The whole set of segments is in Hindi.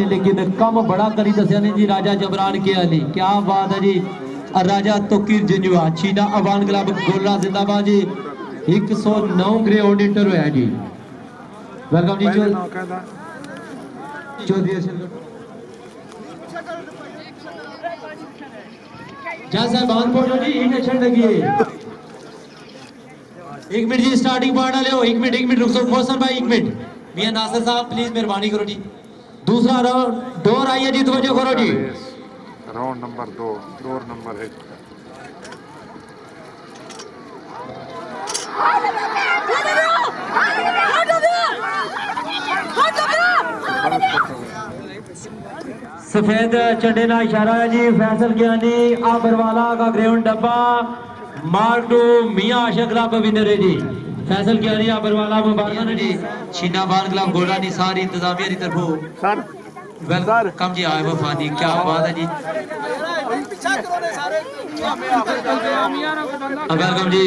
लेकिन कम बड़ा करी दसिया ने जी राजा जबरान किया नहीं। क्या बात है जी। राजा तोकीर जंजुआ चीना अवान क्लब गोला जिंदाबाद जी। 109 ग्रे ऑडिटर होया जी। वेलकम जी चौधरी जैसा बांध पहुंचो जी इंजेक्शन लगी है। 1 मिनट जी स्टार्टिंग पॉइंट ले हो। 1 मिनट रुक सो मोहसन भाई 1 मिनट। मियां नासिर साहब प्लीज मेहरबानी करो जी। दूसरा राउंड डोर आई है जी तवज्जो करो जी। राउंड नंबर 2 डोर नंबर 1 सफेद चंडे ना इशारा है जी। फैसल ज्ञानी आबरवाला का ग्रेउंड डब्बा मार्क टू मियां आशिक क्लब विनर है जी। फैसल ज्ञानी आबरवाला मुबारक जी। छीना बार क्लब गोला नी सारी इंतजामिया की तरफों सर वेलकम जी आए वफादी। क्या बात है जी। वेलकम जी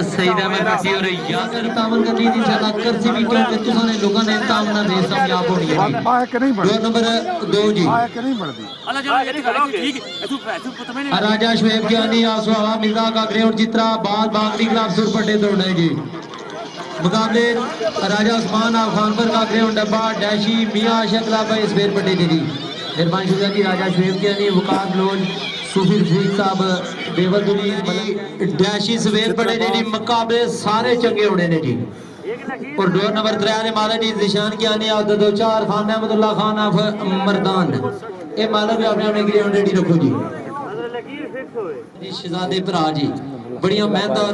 सईद अहमद भट्टी और यासर तामन कर ली थी इंशाल्लाह करसी भी तो के तुसां ने लोगों ने तामना रेस कामयाब होनी है जी। डोर नंबर 2 जी राजा शुएब ज्ञानी आसवावा मिर्जा का ग्रेउंड चित्रा बाद बागरी क्लब सुरपट्टे दौड़ने जी। मुकाबले राजा उस्मान खानपुर का ग्रेउंड डब्बा डैशी मियां आशिक क्लब इसवेर पट्टे जी। मेहरबानी शुक्रिया जी। राजा शुएब ज्ञानी वकास लोज सुफीर फरीद साहब बेवदुली डैशी सवेर पड़े ने जी। मुकाबले सारे चंगे होने ने जी। और डोर नंबर 3 ने माला जी निशान ज्ञानी आउट दो 4 खान अहमदुल्लाह खान ऑफ मर्दान ए माला भी अपने अपने ग्राउंड रेडी रखो जी। जी शहजादे भरा जी बढ़िया मेहनत और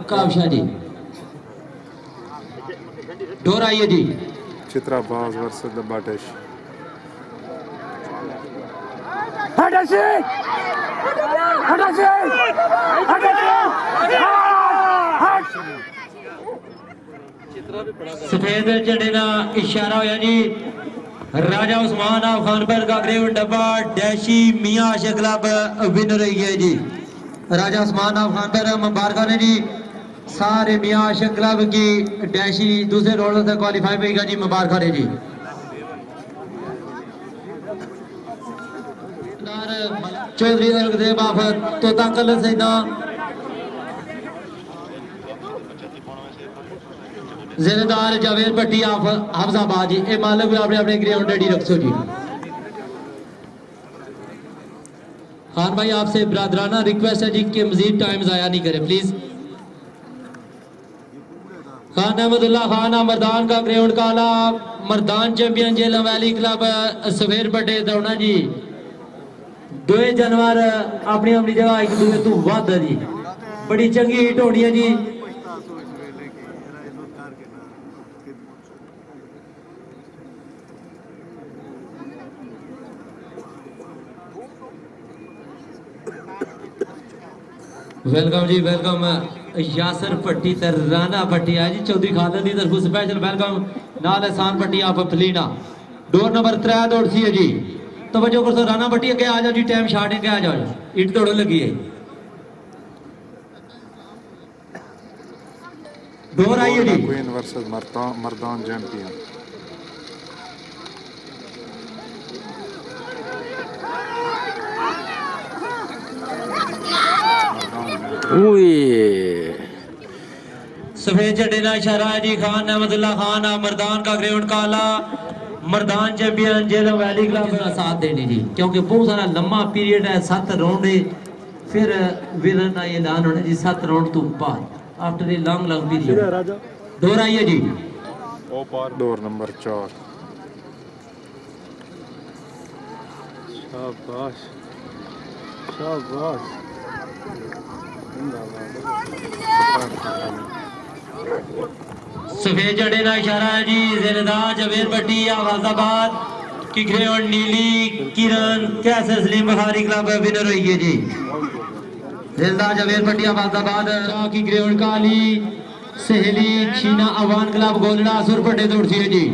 काबशा जी। डोर आई है जी चित्रा बाज वर्सेस द बाटेश। सफेद झंडे का इशारा होया जी। राजा उस्मान खानपुर का ग्रेउंड डब्बा डैशी मियां आशिक क्लब विनर है जी। राजा उस्मान खानपुर मुबारक ने जी। सारे मियां आशिक क्लब की डैशी दूसरे राउंड से क्वालिफाई होगा जी। मुबारक है जी। चौधरी अर्गदेव आप तोता कलर सैदा जिलेदार जावेद भट्टी आप हफ्जाबाद जी। ए मालक भी अपने अपने ग्राउंड रेडी रखो जी। खान भाई आपसे ब्रादराना रिक्वेस्ट है जी कि मजीद टाइम जाया नहीं करें प्लीज। खान अहमदुल्ला खान मर्दान का ग्राउंड काला Mardan champion Jhelum valley club सवेर बड़े दौड़ना जी। दो जानवर अपनी अपनी जगह एक दूसरे तो वध है जी। बड़ी चंगी हिट होनी है जी। वेलकम जी वेलकम यासर भट्टी ते राना भट्टी है जी। चौधरी खादर की तरफ स्पेशल वेलकम नाल एहसान भट्टी आप फलीना। डोर नंबर 3 दौड़ सी है जी। तवज्जो करो राना भट्टी अगे आ जाओ जी। टाइम शार्ट है आ जाओ इट दौड़ लगी है। डोर आई है जी क्वीन वर्सेस मर्दान चैंपियन। सफेद झंडे का इशारा है जी। खान अहमदुल्ला खान मर्दान का ग्राउंड काला Mardan champion Jhelum valley club का साथ देने जी। क्योंकि बहुत सारा लंबा पीरियड है 7 राउंड है फिर विनर का ऐलान होना जी 7 राउंड तो बाद after a long period. Door I है जी डोर नंबर 4 शाबाश शाबाश। सफेद झंडे का इशारा है जी। जिलेदार जवेद भट्टी आवाजाबाद की ग्राउंड नीली किरण कैसर सलीम बुखारी क्लब विनर हुई है जी। जिलेदार जवेद भट्टी आवाजाबाद की ग्राउंड काली सहेली छीना अवान क्लब गोलड़ा सुरपट्टे दौड़ सी है जी।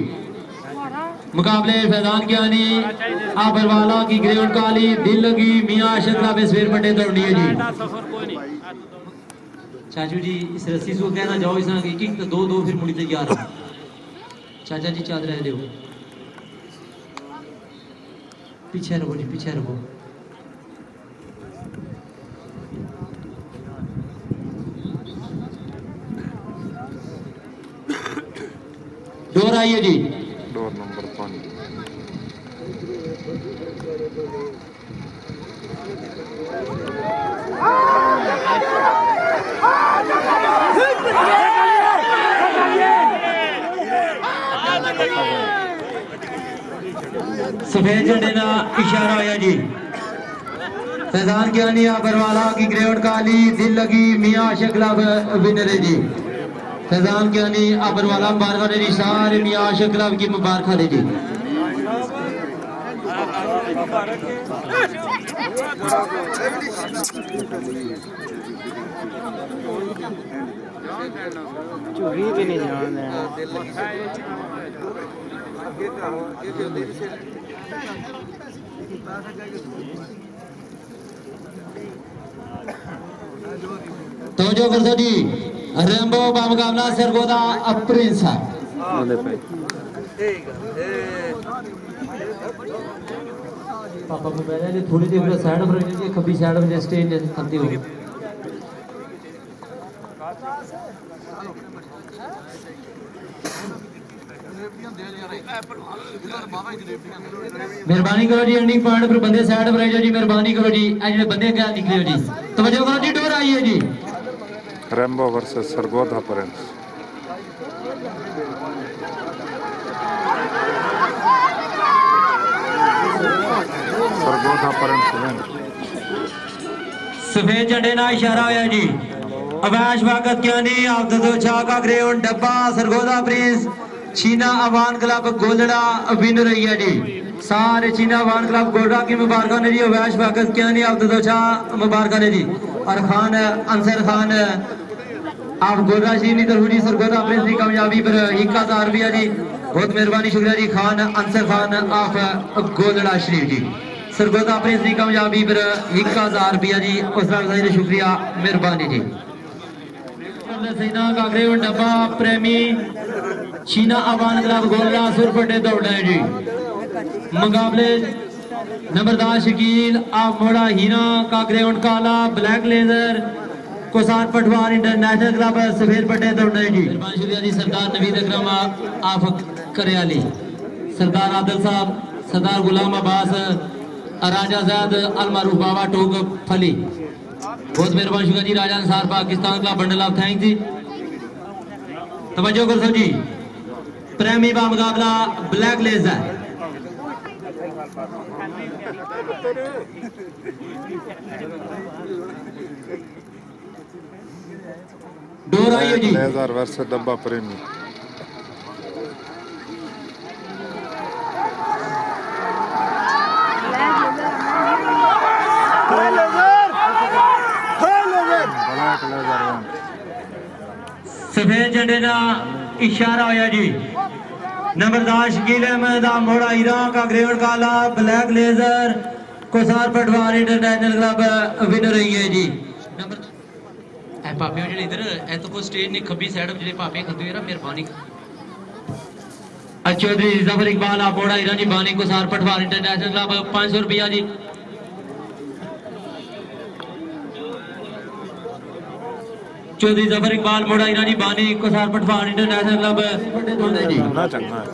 मुकाबले फैजान ज्ञानी आबरवाला की ग्राउंड काली दिल लगी मियां आशिक क्लब सवेर पट्टे दौड़नी है जी। चाचू जी इस रस्सी को कहना जाओ इस एक तो 2-2 फिर मुड़ी तैयार चाचा जी चल रहे हो। पीछे रुको जी, पीछे रुको। डोर आइए जी। Door number 5। सफेद झंडे ना इशारा होया जी। फैजान ज्ञानी बरवाला की ग्रेड काली दिल लगी मियाँ आशिक क्लब विनर है जी। फैजान ज्ञानी बरवाला मुबारक जी, सारे मियाँ आशिक क्लब की मुबारक है जी। चूही भी नहीं जान रहे तो जो कर सो जी रेम्बो बामुकाबला सरगोदा प्रिंस है। पापा को बैठा जी, थोड़ी देर साइड पर जी, खब्बी साइड में स्टेज खत्ती होगी। मेहरबानी करो जी, एंडिंग पॉइंट पर बंदे साइड पर आइए जी, मेहरबानी करो जी। आज बंदे क्या निकले हो जी, तवज्जो करो जी, डोर आइए जी। Rambo versus Sargodha Prince. Sargodha Prince win. सफेद झंडे ना इशारा होया जी। अवैश वाकत ज्ञानी अब्दुल शाह का ग्रेउंड डब्बा सरगोधा प्रिंस चीना अवान क्लब गोलड़ा विनर रही है जी। सारे चीना अवान क्लब गोलड़ा की मुबारक ने जी। अवैश वाकत ज्ञानी अब्दुल शाह मुबारक ने जी। और खान अंसर खान आप गोलड़ा शरीफ तरफ जी सरगोधा प्रिंस की कामयाबी पर 1000 रुपया जी। बहुत मेहरबानी, शुक्रिया जी। खान अंसर खान आप गोलड़ा शरीफ जी, सरगोधा प्रिंस की कामयाबी पर 1000 रुपया जी। उसका शुक्रिया, मेहरबानी जी। का ग्रेउंड डब्बा प्रेमी चीना अवान क्लब गोलड़ा सुरपटे दौड़ है जी। मुकाबले नंबरदार शकील आप मोड़ा हीरा का ग्रेउंड काला ब्लैक लेजर कोसार पटवार इंटरनेशनल क्लब सफेद पट्टे दौड़ है जी। शुक्रिया जी। सरदार नवीद अकरम आप करियाली, सरदार आदिल साहब, सरदार गुलाम अब्बास, राजा जैद अलमारूफ बाबा टोक फली, बहुत मेहरबानी, शुक्रिया जी। राजा अंसार पाकिस्तान का बंडल ऑफ थैंक जी। तवज्जो कर सो जी, प्रेमी बा मुकाबला ब्लैक लेजर। डोर आइए जी। लेजर वर्सेस डब्बा प्रेमी। सफेद झंडे ना इशारा होया जी। नंबरदार शकील अहमद मोड़ा ईरान का ग्रेड काला ब्लैक लेजर कोसार पटवार इंटरनेशनल क्लब विनर रही है जी। नंबर पापे जेडे इधर ए तो कोई स्टेज ने खब्बी साइड पर जेडे पापे खत्ते हुए मेहरबानी। चौधरी जफर इकबाल आप मोड़ा ईरान जी बानी कोसार पटवार इंटरनेशनल क्लब 500 रुपया जी। चौधरी जफर इकबाल मोड़ा ईरानी बानी कोसार पटवार इंटरनेशनल क्लब जी। ना चंगा है।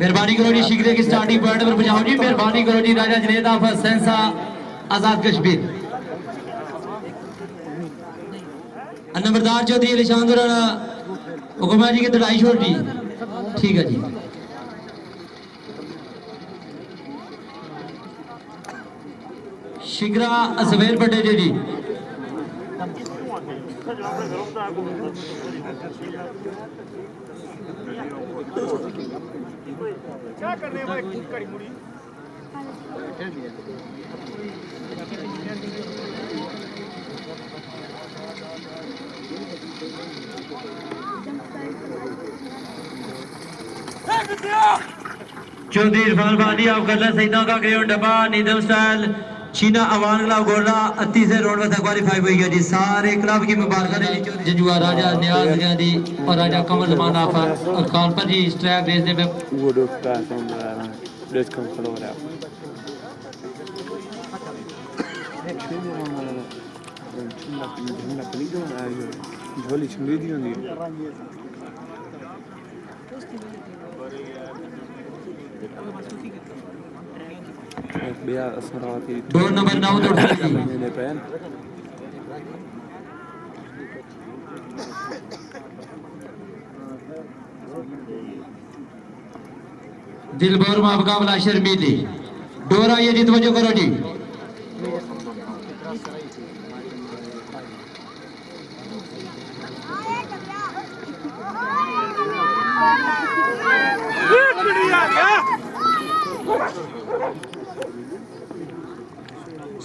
मेहरबानी करो जी, शीघ्र की स्टार्टिंग पॉइंट पर पहुंचाओ जी। मेहरबानी करो जी। राजा जनेद ऑफ सेंसा आजाद कश्मीर। नंबरदार चौधरी अलीशान हुकुमा जी की लड़ाई छोड़ जी, ठीक है जी। शिगरा सवेर बटे जी। क्या करने भाई कड़ी मुड़ी चौधरी इरफान बानी आप गला सईदा का ग्रेउंड डब्बा निदम स्टाइल शीना अवान क्लब गोला 30 राउंड में क्वालीफाई हुई है जी। सारे क्लब की मुबारक है जजुआ राजा न्याज दी और राजा कमल जमान आफर खान पर जी इस ट्रैक रेस में वो दोस्त let's come follow it out. झोली छुड़ी दी होंगी बेया असराती 2 नंबर 9 दौड़ती है मैंने पहन दिलबर मुकाबला शर्मीली डोरा ये जी तवज्जो करो जी।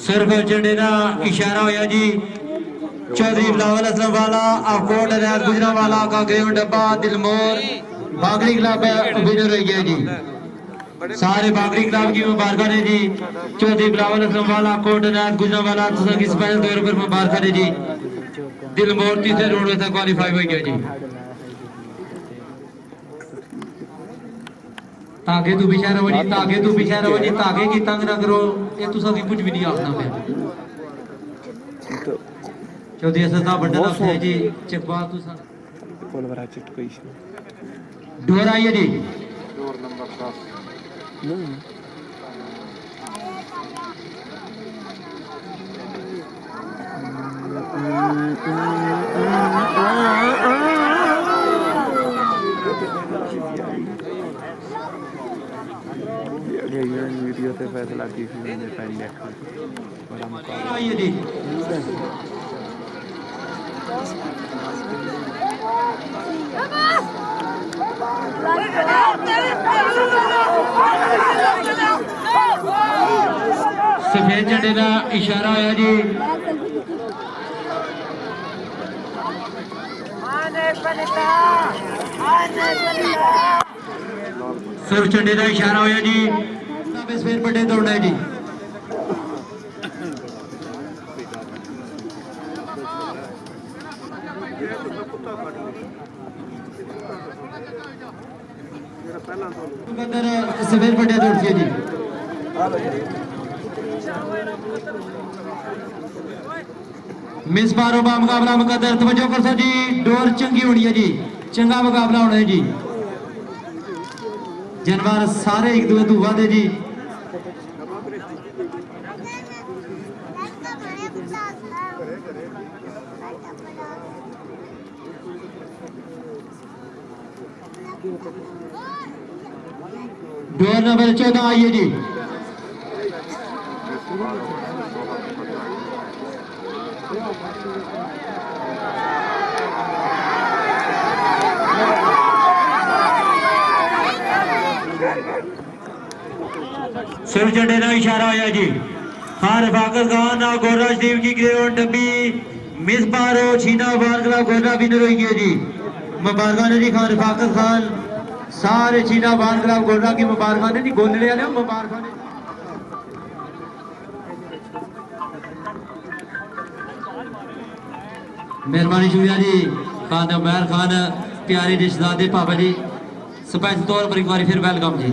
सिर्फ झंडे का इशारा होया जी। चौधरी बिलावल असलम वाला अकोट रियाज गुजरावाला का ग्राउंड डब्बा दिलमोर बागड़ी क्लब विनर हो गया जी। सारे बागड़ी क्लब की मुबारक है जी। चौधरी बिलावल असलम वाला अकोट रियाज गुजरावाला की स्पेशल तौर पर मुबारक है जी। दिलमोर तीसरे राउंड में क्वालीफाई हो गया जी। ताके तू पीछे रहो जी, ताके तू पीछे रहो जी, ताके की तंग ना करो। ये तुसा की कुछ भी नहीं आखना पे चौधरी असदा बड़ा ना है जी। चकवा तुसा बोल बरा चिट कोई डोर आई है जी। डोर नंबर 10 वीडियो पे फैसला की थी मैंने पहन देखा बड़ा मुकाबला आई है जी। सफेद झंडे का इशारा होया जी। सुर झंडे का इशारा होया जी। सफेद पट्टे दौड़ना है जी। सफेद पट्टे दौड़ती है जी। मिस बारोबा मुकाबला मुकद्दर तवज्जो कर सो जी। डोर चंगी होनी है जी, चंगा मुकाबला होना है जी। जानवर सारे एक दूसरे तो वादे जी। डोर नंबर 14 आई है जी। सिर्फ झंडे का इशारा होया जी। खान रफाकत खान और गोरा शरीफ की ग्रेड डब्बी मिस पारो छीना बारगला गोरा विनर हो गया जी। मुबारक ने जी खान रफाकत खान सारे छीना बारगला गोरा की मुबारक ने जी। गोलड़े वाले मुबारक ने। मेहरबानी शुक्रिया जी। खान उमैर खान प्यारे रिश्तेदार पापा जी स्पेशल तौर पर एक बार फिर वेलकम जी।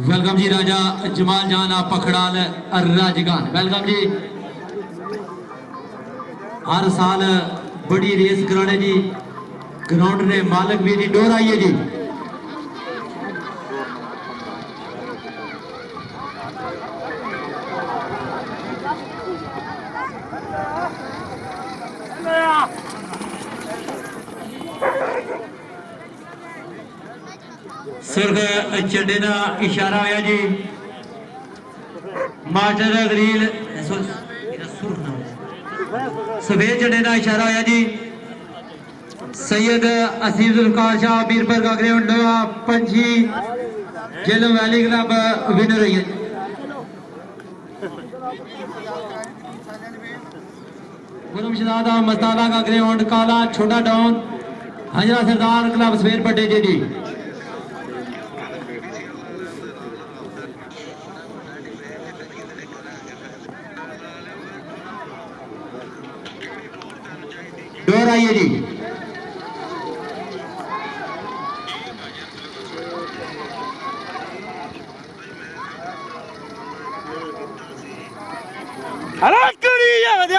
वेलकम जी राजा जमाल जान आप पखड़ाल राजगान वेलकम जी। हर साल बड़ी रेस कराने जी ग्राउंड ने मालिक भी जी। डोर आई है जी। सुर्ख झंडे का इशारा होया जी। मास्टर गलील सफेद झंडे का इशारा होया जी। सैयद असीम जुल्फकार शाह बीरपुर का ग्राउंड पंछी जेलो वैली क्लब विनर हुई है। गुरम शहजादा मस्ताला का ग्राउंड काला छोटा डाउन हजरा सरदार क्लब सवेर पट्टे जी। डोर आइए जी।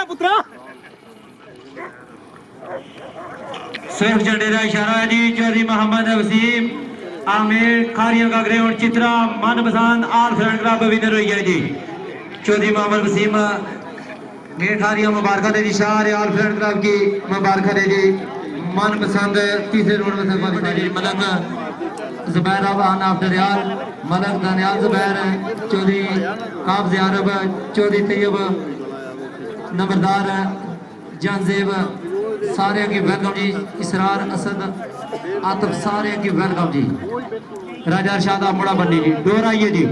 पुत्रा स्विफ्ट झंडे का इशारा है जी। चौधरी मोहम्मद वसीम आमिर खारिया का ग्राउंड चित्रा मनपसंद आल फ्रेंड क्लब विनर हुई है जी। चौधरी मोहम्मद वसीम मेठारिया मुबारक दे जी। शाह आल फ्रेंड क्लब की मुबारक दे जी। मनपसंद तीसरे रोड में मलक जुबैर आफ्टर रियाल मलक दानियाल जुबैर चौधरी काब्ज अरब चौधरी तैयब नंबरदार जानजेब सारे की वेलकम जी। इसरार असद आतफ सारे की वेलकम जी। राजा अरशाद मुड़ा बन्नी जी। डोर आइए जी।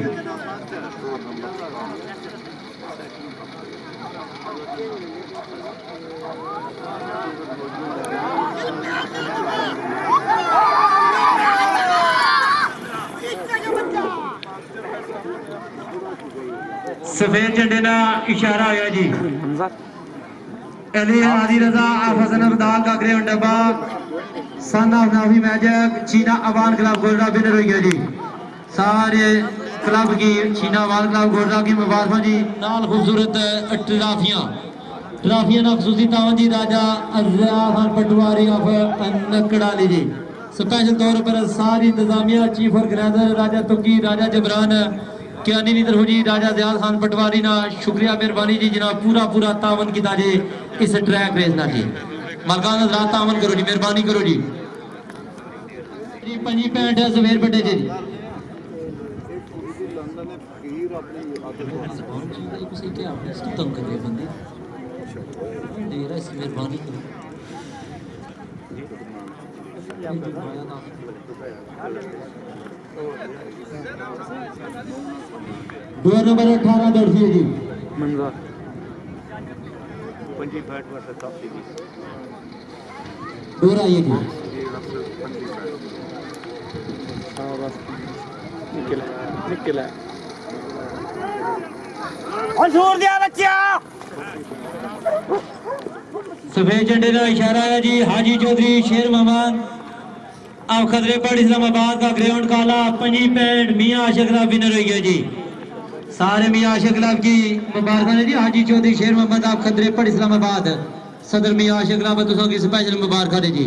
सफेद झंडे का इशारा आया जी। अली आदि रजा हसन अब्दाल का ग्रेवन डब्बा सन ऑफ नाफी मैजिक चीना अवान क्लब गोल्डा विनर हुई है जी। सारे क्लब की चीना अवान क्लब गोल्डा की मुबारक जी। नाल खूबसूरत ट्राफियां ना खसूसी तावन जी। राजा अज़िया खान पटवारी ऑफ नकड़ाली जी। स्पेशल तौर पर सारी इंतजामिया चीफ ऑर्गेनाइजर राजा तुकी राजा जबरान क्यानी नीदर हो जी। राजा दयाल खान पटवारी ना शुक्रिया मेहरबानी जी। जनाब पूरा पूरा तावन किया जी इस ट्रैक रेस ना जी। मलकान हज़रात तावन करो जी मेहरबानी करो जी। 5.65 है सवेर बटे जी। मेहरबानी करो डोर नंबर 18 दर्जी है जी। मंजूर डोर आइए जी। निकला और जोर दिया बच्चा। सफेद झंडे का इशारा है जी। हाजी चौधरी शेर मोहम्मद अब खदरेपड़ इस्लामाबाद का ग्राउंड काला 5.65 मियां आशिक क्लब विनर हुई है जी। सारे मियां आशिक क्लब की मुबारक है जी। हाजी चौधरी शेर मोहम्मद आप खदरेपड़ इस्लामाबाद सदर मियां आशिक क्लब तुसों की स्पेशल मुबारक है जी।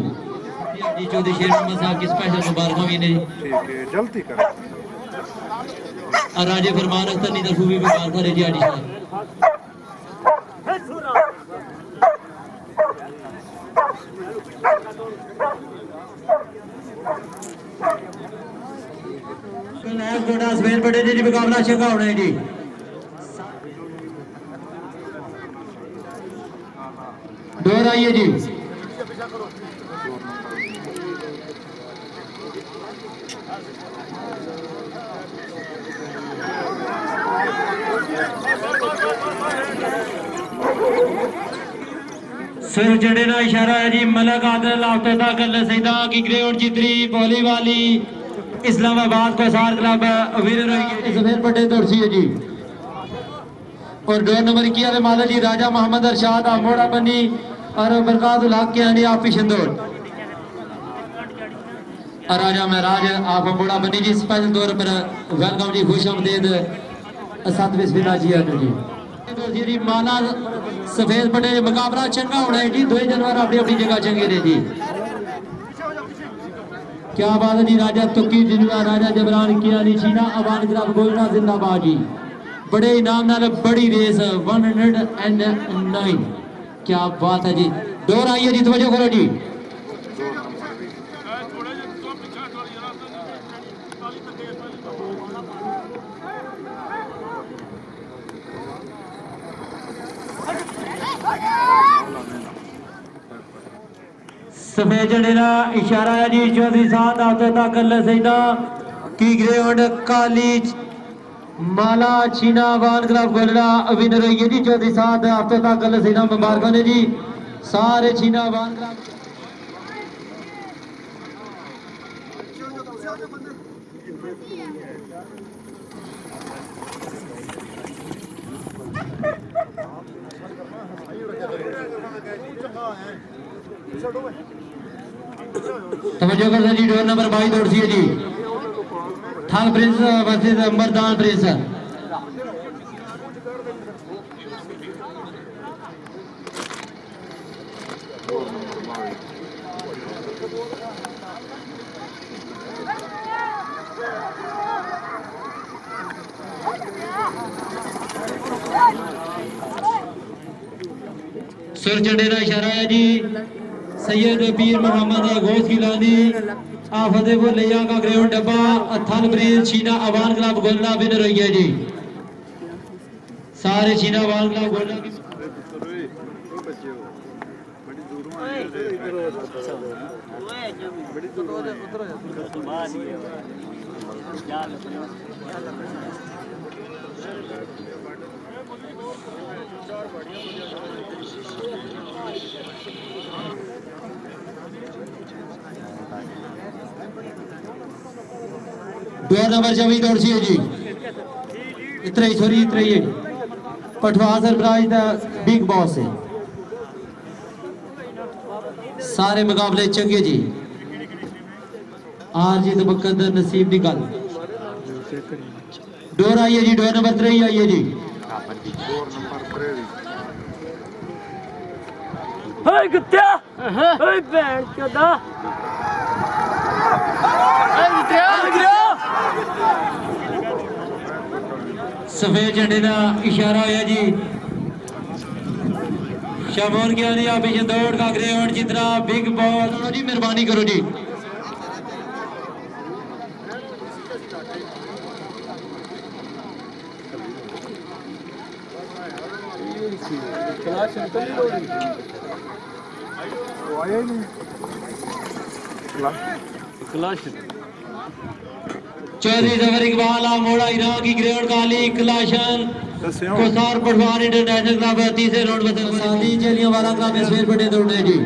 हाजी चौधरी शेर मोहम्मद साहब की स्पेशल मुबारक भी ने जी। जल्दी करें। और राजे फरमान अख्तर नी तरफ भी मुबारक है जी। हाजी साहब सवेर बड़े जी मुकाबला शका होना है जी। डोर आइए जी। सिर जड़े ना इशारा है जी। मलक आदल आफ्ता गल सैदा की ग्राउंड चित्री बोली वाली इस्लामाबाद को सार क्लब विनर हुई सफेद पट्टे दौड़सी है जी। और डोर नंबर 21 माला जी राजा मोहम्मद अरशाद मोड़ा बनी और बरकातुल हक के आने आप पिछंदोड़ और राजा महराज आप मोड़ा बनी जी। स्पेशल तौर पर वेलकम जी खुश आमदेद सातवें बिस्मिल्लाह जी जी। माला सफेद पट्टे मुकाबला चंगा होना है जी। 2 जानवर अपनी अपनी जगह चंगे ने जी। क्या बात है जी। राजा तुकी जिन्ना राजा जबरान किया चीना अवान क्लब गोल्डा जिंदाबाद जी। बड़े इनाम नाल बड़ी रेस 109। क्या बात है जी। डोर आइए जी। तवज्जो करो जी। सफेद झंडे का इशारा है जी। चौधरी साहब सैदा की ग्राउंड काली माला छीना वान क्लब गोलरा विनर हुई है जी। चौधरी साहब हफ्ते तक कल सीना मुबारक ने जी सारे छीना वान क्लब। तवज्जो कर जी डोर नंबर 22 दौड़ती है जी थाल प्रिंस वर्सेस मर्दान प्रिंस। सुर चढ़े का इशारा है जी सैयद पीर मोहम्मद गौस गिलानी फतेहपुर लिया का ग्रेवन डब्बा थल ब्रिज छीना अवान क्लब गोलना विनर हुई है जी सारे छीना अवान क्लब गोलना की। डोर नंबर 24 दौड़ती है जी इतना ही सॉरी इतना ही पठवा सरप्राइज द बिग बॉस है। सारे मुकाबले चंगे जी आर जी तो मुकद्दर नसीब की गल। डोर आई है जी डोर नंबर 3 आई है जी Hey, Gutya! Hey, Ben, kada? Hey, Gutya! सफेद झंडे का इशारा होया जी शमोन ज्ञानी आप दौड़ का ग्रेवन जितना बिग बॉस जी मेहरबानी करो जी। चौधरी जफर इकबाल मोड़ा ईरान की ग्रेवन काली कलाशन कोसार पटवार इंटरनेशनल क्लब तीसरे राउंड में साथी चलियों वाला क्लब में शेर बड़े दौड़े जी।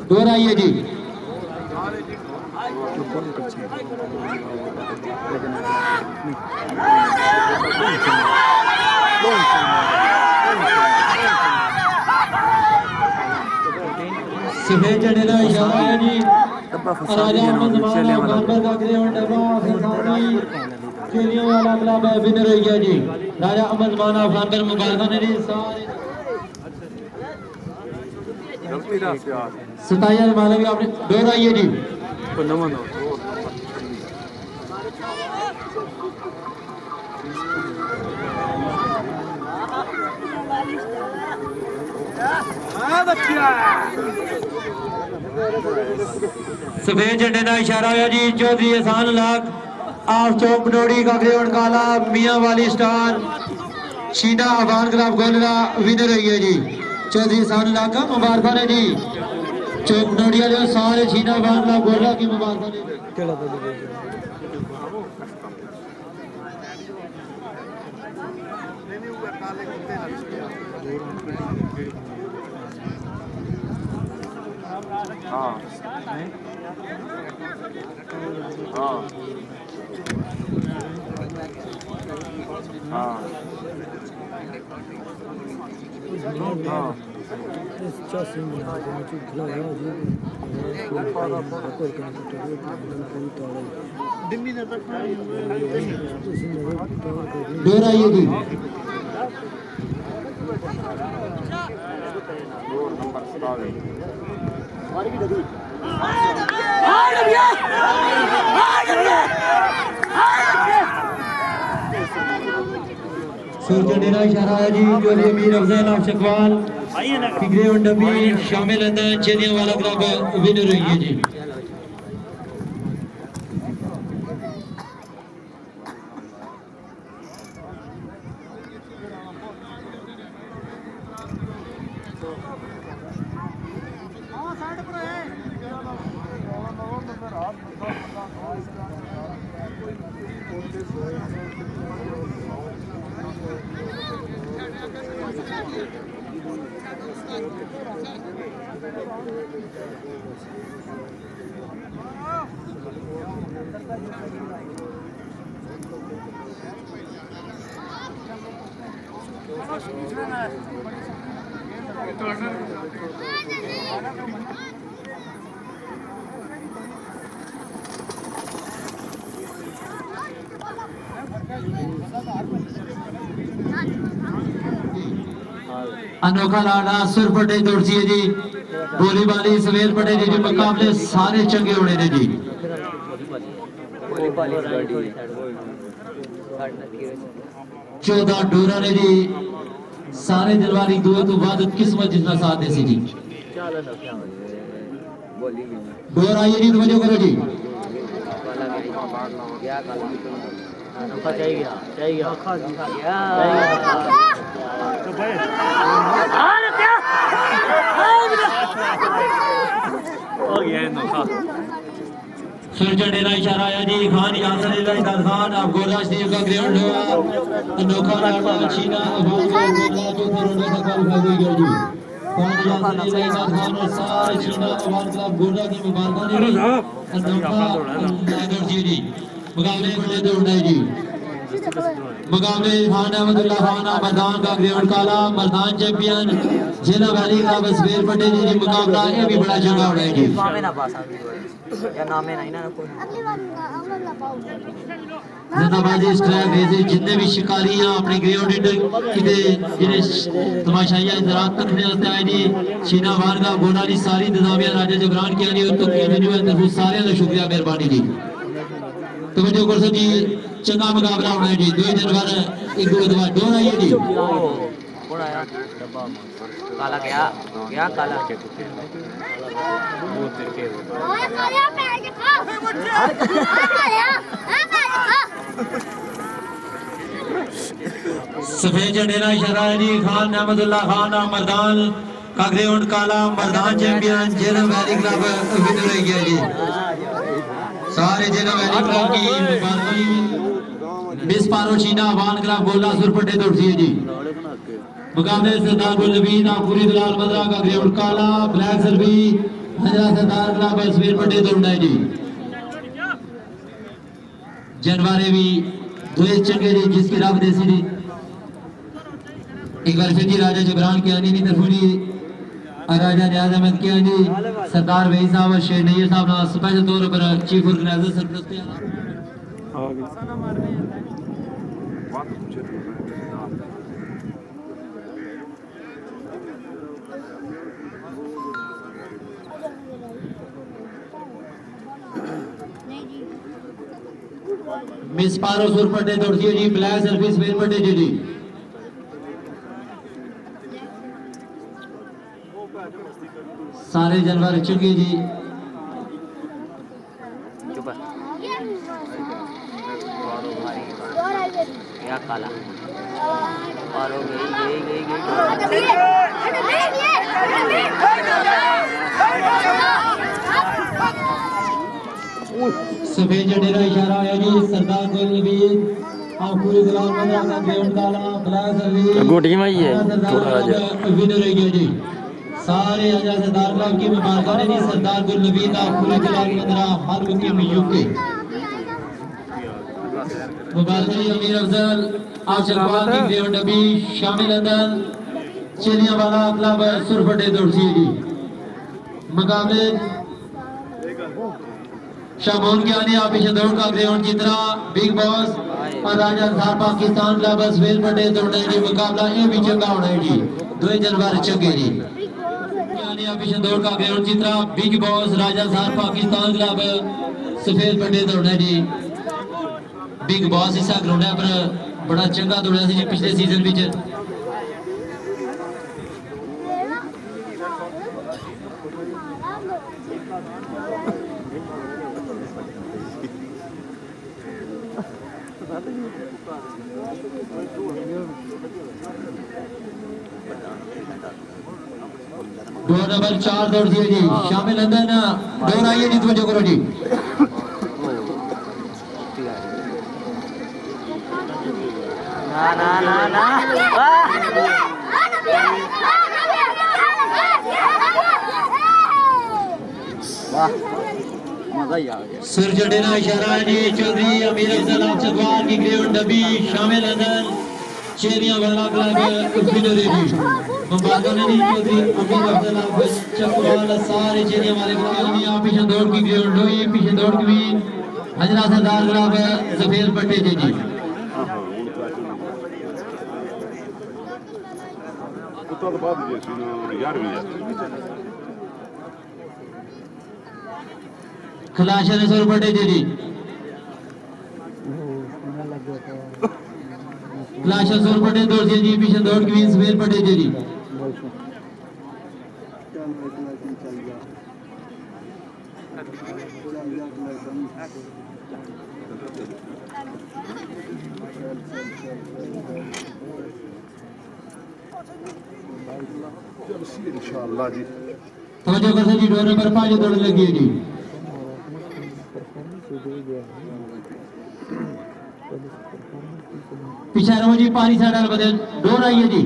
डोर आई है जी सफेद झंडे का इशारा है जी राजा अहमद जमाना खानपुर का ग्रेवन डब्बा चेलियों वाला क्लब है विनर हो गया जी राजा अहमद जमाना खानपुर मुबारक ने जी सारे 27 मालवी आपने डोर आई है जी सफेद झंडे का इशारा होया जी चौधरी एहसान लाख आप चौक बनोड़ी का ग्रेवन Kala Mianwali star Sheena Awan club Golra winner हुई है जी चौधरी एहसान लाख का मुबारक है जी चौक बनोड़ी वाले सारे शीना अवान क्लब गोलरा की मुबारक है। हाँ हाँ हाँ डोर आई है जी सुर चढ़े का इशारा है जी जो अमीर अफजल अफशकवाल ग्राउंड भी शामिल है चेलियां वाला क्लब विनर हुई है जी। अनोखा लाड़ा सुर पटे दौड़सी है जी। गोली बाली सवेर पटे जी मुकाबले सारे चंगे होने ने जी। 14 डोरा ने जी सारे दिलवारी दुआ तो बाद किस्मत जितना साथ दे सी जी। डोर आइए जी, तवज्जो करो जी। फिर चढ़ेला इशारा आया जी। खान यासर इलाही खान अब गोला स्टीव का ग्राउंड हुआ अनोखा लाड़ा छीना गोला जो फिर का क्वालीफाई हुई गया जी। खान यासर इलाही खान और सारे छीना अवान क्लब गोला की मुबारक ने अनोखा लाड़ा जी मुकाबले बड़े दौड़ना जी। मुकाबले खान अहमदुल्ला खान मर्दान का ग्राउंड काला मर्दान चैंपियन जिला वैली का बसवेर पटे जी मुकाबला ये भी बड़ा जगह हो रहा है जी। जनाबाजी स्ट्रैक रेस जितने भी शिकारियां अपने ग्राउंड किते जिन्हें तमाशाइया इंतरात करने आते आए जी। शीना वार का गोला दी सारी इंतजामिया राजा जबरान किया नहीं तो की सारे का शुक्रिया मेहरबानी जी। तवज्जो कर जी चंगा मुकाबला होना है जी। 2 जनवर एक दो दवा डोर आई है जी। काला क्या क्या काला सफेद झंडेला इशारा है जी। खान अहमदुल्ला खान मर्दान का ग्राउंड काला मर्दान चैंपियन जिला वैली क्लब विनर हो गया जी। सारे जिला वैली क्लब की मुबारक। मिस पारो शीना वान क्लब गोला सुरपट्टे दौड़ती है जी। मुकाबले सरदार गुलबीन पूरी दलाल मदरा का ग्राउंड काला ब्लैक सरबी हजरा सरदार क्लब बसवेर पट्टे दौड़ना है जी। जनवारे भी दो चंगे जी जिसकी रब देसी जी। एक बार फिर जी राजा जबरान की आनी नहीं तरफुनी राजा नियाज अहमद की आनी सरदार वही साहब और शेर नैयर साहब ना स्पेशल तौर पर चीफ ऑर्गेनाइजर सरपरस्त मिस पारो सुर पट्टे दौड़ती है जी। ब्लैक सर्विस वेर पट्टे जी। सारे जानवर चुके जी। क्या काला पारो गई सफेद झंडे का इशारा आया जी। सरदार गुलबीन पूरी दलाल मदरा का ग्राउंड काला ब्लैक सर्विस गोटी में ही है थोड़ा विनर हो गया जी। सारे आजा सरदार क्लब की मुबारक ने जी। सरदार गुलबीन पूरी दलाल मदरा हर मुकीम यूके मुबारक अमीर अफजल आप शरफान की ग्राउंड अभी शामिल अंदर चेलियां वाला क्लब सुरफटे दौड़सी है जी। मुकाबले शामोन के आने आप दौड़ का ग्राउंड चित्रा बिग बॉस और राजा साहब पाकिस्तान क्लब वेल पटे दौड़ने जी। मुकाबला ये भी चंगा होना है जी। 2 जनवर चंगे जी। आने आप दौड़ का ग्राउंड चित्रा बिग बॉस राजा साहब पाकिस्तान क्लब सफेद पटे दौड़ने जी। बिग बॉस इस ग्राउंड पर बड़ा चंगा दौड़ा सी जी पिछले सीजन विच। डोर नंबर 4 दौड़ दिए जी शामिल लंदन डोर आइए जी तवज्जो करो जी ना ना ना ना वाह मजा ही आ गया सुर जडेना इशारा है जी चौधरी अमीर अफजल चकवाल की ग्रेड डब्बी शामिल लंदन चेरिया वाला क्लब विनर है जी मुबारक है जी चौधरी अमीर अफजल चकवाल सारे चेरिया वाले क्लब ने आप पीछे दौड़ की ग्रेड लोई पीछे दौड़ की हजरा सरदार क्लब सफेद पट्टे जी जी तो बाद जैसे यार भी खलाशा ने सुर पट्टे जी जी खलाशा सुर पट्टे दौड़ जी जी पीछे दौड़ की सफेद पट्टे जी जी इंशाअल्लाह जी तवज्जो कर जी डोर नंबर 5 दौड़ लगी है जी पीछे रहो जी पानी से डाल बदल डोर आइए जी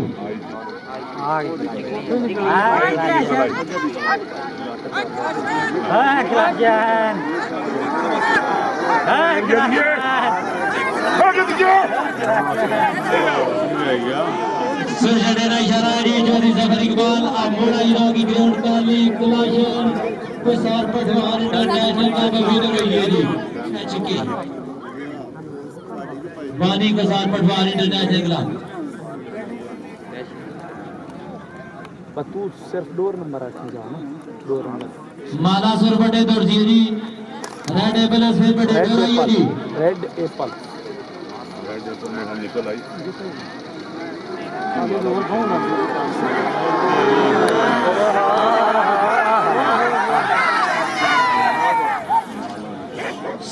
सुरजडेरा इशारा है जी चौधरी जफर इकबाल अब मोड़ा इरा की ग्राउंड काली कुलाशन प्रसार पटवार इंटरनेशनल का विनर हुई है जी एचके वानी प्रसार पटवार इंटरनेशनल क्लब पर तू सिर्फ डोर नंबर रखने जा ना डोर नंबर माला सुर बटे दौड़ जी जी रेड एप्पल फिर बटे दौड़ आई है जी रेड एप्पल में हम निकल आई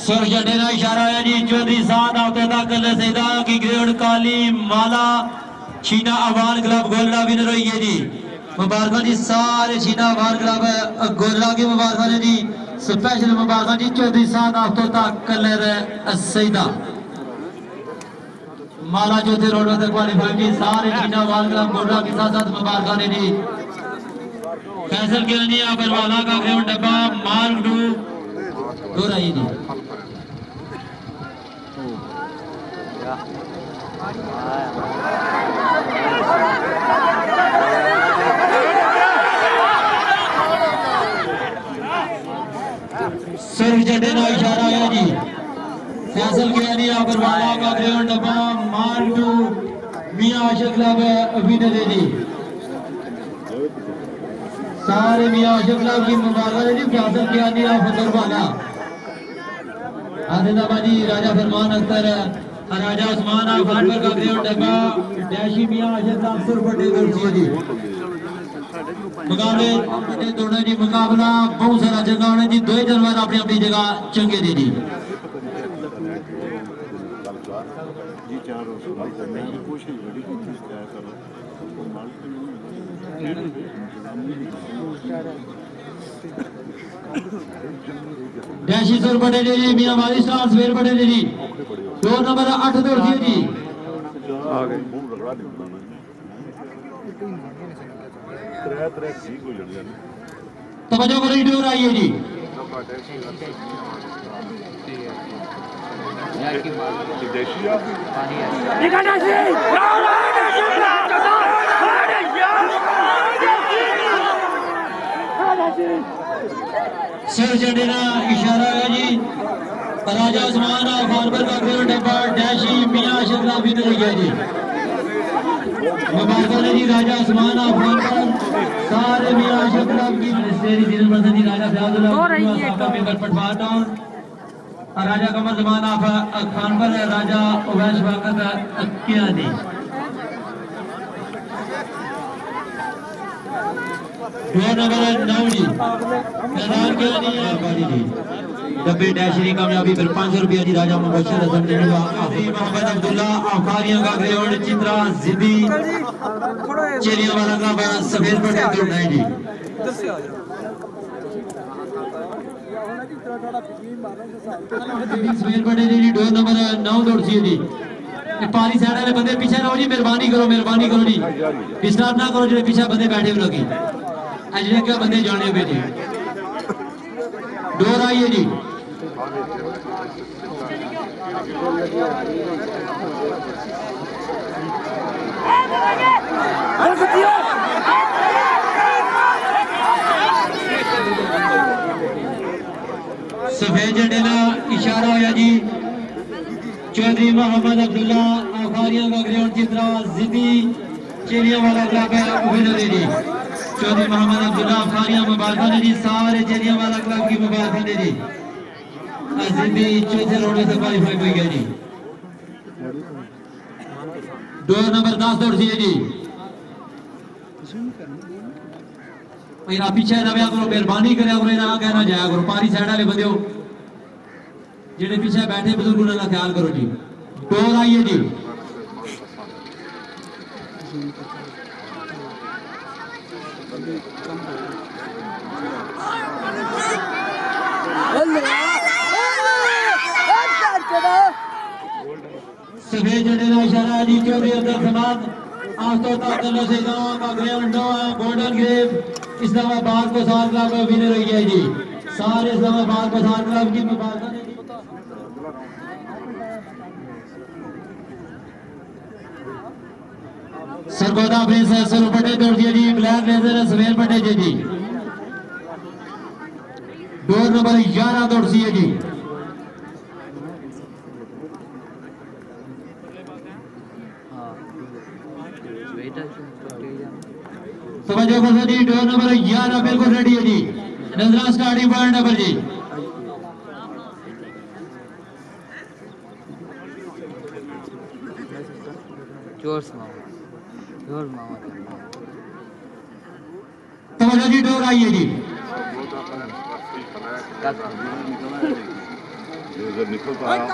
सुर जडेरा इशारा है जी चौधरी साद आफ्ताब कल सैदा की ग्रेड काली माला चीना अवान क्लब गोलरा विनर हुई है जी मुबारक जी सारे चीना अवान क्लब गोलरा की मुबारक है जी स्पेशल मुबारक जी चौधरी साद आफ्ताब कल सैदा माला चौथे रोड तक क्वालिफाई की सारे चीना अवान क्लब गोलरा के साथ साथ मुबारक है जी फैसल गिलनिया बरवाला का ग्रेड डब्बा मार्क डू दो रही जी सिर्फ जडेना इशारा है जी फैसल गिलनिया बरवाला का ग्रेड डब्बा मार्क डू मियां आशिक क्लब विनर है जी सारे मियां आशिक क्लब की मुबारक है जी फैसल गिलनिया बरवाला आदिलाबादी राजा फरमान अख्तर राजा उस्मान अफगान का ग्रेड डब्बा डैशी मियां आशिक क्लब सुर पट्टे दौड़ जी मुकाबले पट्टे दौड़ने जी मुकाबला बहुत सारा जगह होने जी दो जानवर अपनी अपनी जगह चंगे दे जी जी चार करने की कोशिश बड़ी की डैशी सुर पट्टे जी मियां वाली स्टार सवेर पट्टे जी दो नंबर 8 दौड़ जी जी आ गए तवज्जो करो डोर आई है जी सिर जडेना इशारा है जी राजा उस्मान फारबर का ग्रेड डब्बा डैशी मियां शगला भी नहीं है जी मुबारक है जी राजा उस्मान फारबर सारे मियां शगला की मिनिस्ट्री जिन पसंद जी राजा फयाजुल्लाह साहब मेंबर पटवार टाउन राजा कमर जमान खान पर राजा उवैश वाकत किया जी दो नंबर 9 जी मैदान के लिए बाजी जी डब्बे डैश की कामयाबी फिर 500 रुपया जी राजा मुबशर हसन ने मोहम्मद अब्दुल्ला आफारिया का ग्रेड चित्रा जिद्दी चेरिया वाला का सफेद पट्टे पे उठाए जी सफेद पट्टे जी डोर नंबर 9 दौड़सी जी पारी साइड वाले बंदे पीछे रहो जी मेहरबानी करो जी डिस्टर्ब ना करो जो पीछे बंदे बैठे हो लगी अजरे क्या बंदे जाने पे जी डोर आई है जी सफेद झंडे का इशारा होया जी चौधरी मोहम्मद अब्दुल्ला आफारिया का ग्राउंड चित्रा जिद्दी चेरिया वाला क्लब है विनर है जी चौधरी मोहम्मद अब्दुल्ला आफारिया मुबारक ने जी सारे चेरिया वाला क्लब की मुबारक ने जी जिद्दी चौथे राउंड में से क्वालीफाई हो गया जी डोर नंबर 10 दौड़सी है जी पीछे रहा करो मेहरबानी करा करो ना कहना जाया करो पारी साइड वाले बंदे हो जेडे पीछे बैठे बुजुर्ग उन्होंने ख्याल करो जी डोर आई है जी सफेद झंडे का इशारा है जी चौधरी अब्दुल समाद गोल्डन ग्रेव इस्लामाबाद को साथ क्लब विनर हुई है जी सारे इस्लामाबाद को साथ क्लब की मुबारक सरगोदा प्रिंसेस पट्टे तोड़ दिया जी ब्लैक लेजर सफेद पट्टे जी डोर नंबर 11 दौड़सी है जी समझो को जी डोर नंबर 11 बिल्कुल रेडी है जी नजरा स्टार्टिंग पॉइंट नंबर जी जोर से समझो जी डोर आई है जी निकल पाया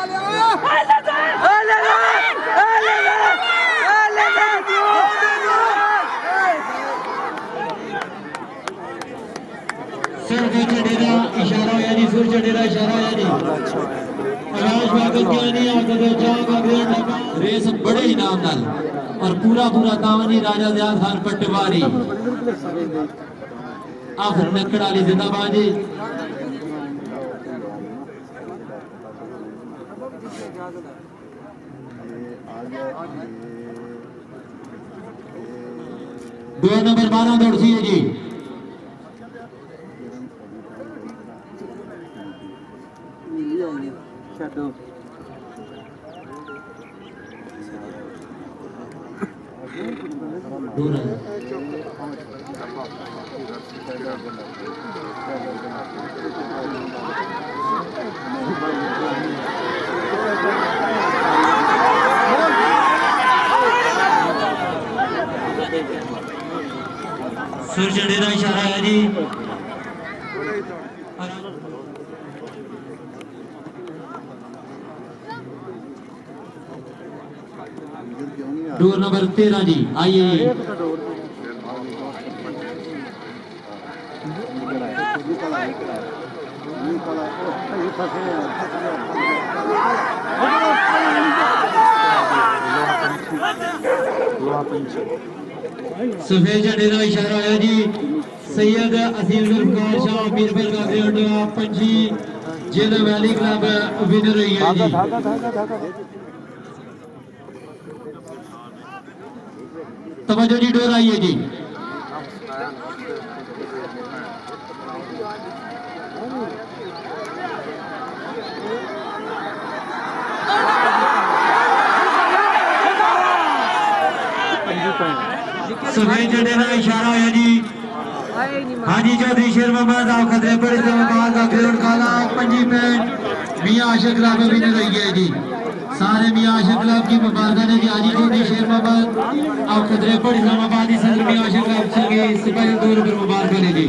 इशारा होया जी सुर चढ़े का इशारा होया जी रेस बड़े इनाम नाल और पूरा तावनी राजा दयाल खान पटवारी आखिर नकड़ वाली जिंदाबाद जी डोर नंबर 12 दौड़सी है जी सुर चढ़े का इशारा है जी डोर नंबर 13 जी आइए सफेद झंडे का इशारा है जी सैयद असीम जुल्फकार शाह बीरबल का ग्रेड पंची जेल वैली क्लब विनर रही है जी तवज्जो जी डोर आई है जी सफेद झंडे का इशारा है जी हाजी चौधरी शेर मोहम्मद आप खतरे पर इस्लामाबाद का ग्रेड काला पंजी पैंट मियां आशिक क्लब विनर रही है जी सारे मियां आशिक क्लब की मुबारक है जी हाजी चौधरी शेर मोहम्मद आप खतरे पर इस्लामाबाद मियां आशिक क्लब से सिपाही 2 रुपये मुबारक है जी।